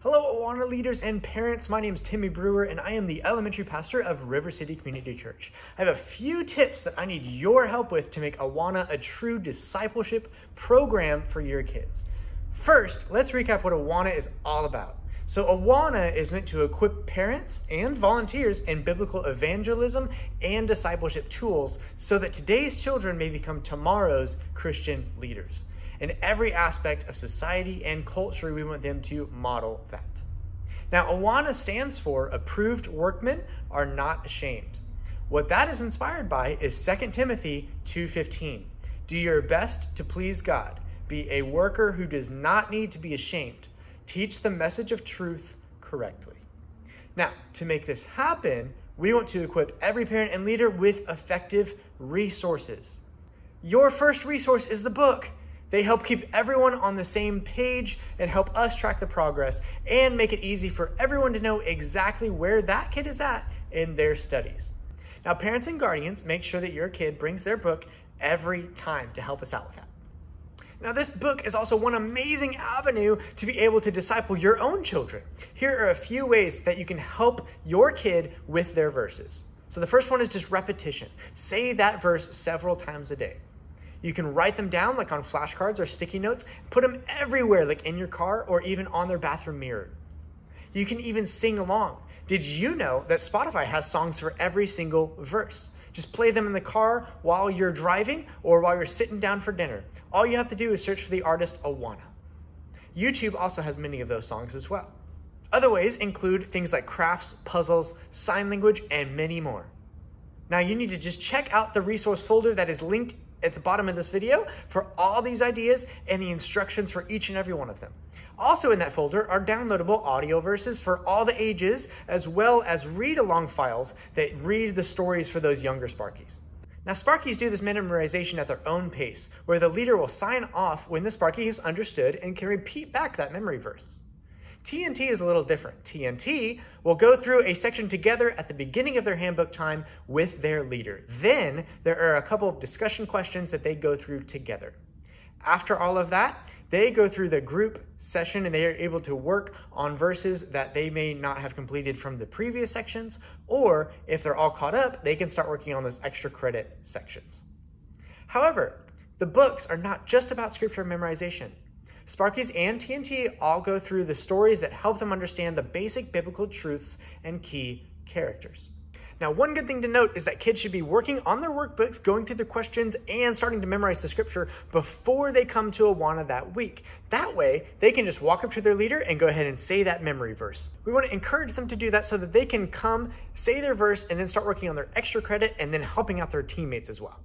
Hello, Awana leaders and parents. My name is Timmy Brewer, and I am the elementary pastor of River City Community Church. I have a few tips that I need your help with to make Awana a true discipleship program for your kids. First, let's recap what Awana is all about. So Awana is meant to equip parents and volunteers in biblical evangelism and discipleship tools so that today's children may become tomorrow's Christian leaders. In every aspect of society and culture, we want them to model that. Now, Awana stands for Approved Workmen Are Not Ashamed. What that is inspired by is 2 Timothy 2:15. Do your best to please God. Be a worker who does not need to be ashamed. Teach the message of truth correctly. Now, to make this happen, we want to equip every parent and leader with effective resources. Your first resource is the book. They help keep everyone on the same page and help us track the progress and make it easy for everyone to know exactly where that kid is at in their studies. Now, parents and guardians, make sure that your kid brings their book every time to help us out with that. Now, this book is also one amazing avenue to be able to disciple your own children. Here are a few ways that you can help your kid with their verses. So the first one is just repetition. Say that verse several times a day. You can write them down like on flashcards or sticky notes, put them everywhere like in your car or even on their bathroom mirror. You can even sing along. Did you know that Spotify has songs for every single verse? Just play them in the car while you're driving or while you're sitting down for dinner. All you have to do is search for the artist Awana. YouTube also has many of those songs as well. Other ways include things like crafts, puzzles, sign language, and many more. Now you need to just check out the resource folder that is linked at the bottom of this video for all these ideas and the instructions for each and every one of them. Also in that folder are downloadable audio verses for all the ages, as well as read-along files that read the stories for those younger Sparkies. Now, Sparkies do this memorization at their own pace, where the leader will sign off when the Sparky has understood and can repeat back that memory verse. TNT is a little different. TNT will go through a section together at the beginning of their handbook time with their leader. Then there are a couple of discussion questions that they go through together. After all of that, they go through the group session and they are able to work on verses that they may not have completed from the previous sections, or if they're all caught up, they can start working on those extra credit sections. However, the books are not just about scripture memorization. Sparkies and TNT all go through the stories that help them understand the basic biblical truths and key characters. Now, one good thing to note is that kids should be working on their workbooks, going through the questions, and starting to memorize the scripture before they come to Awana that week. That way, they can just walk up to their leader and go ahead and say that memory verse. We want to encourage them to do that so that they can come, say their verse, and then start working on their extra credit and then helping out their teammates as well.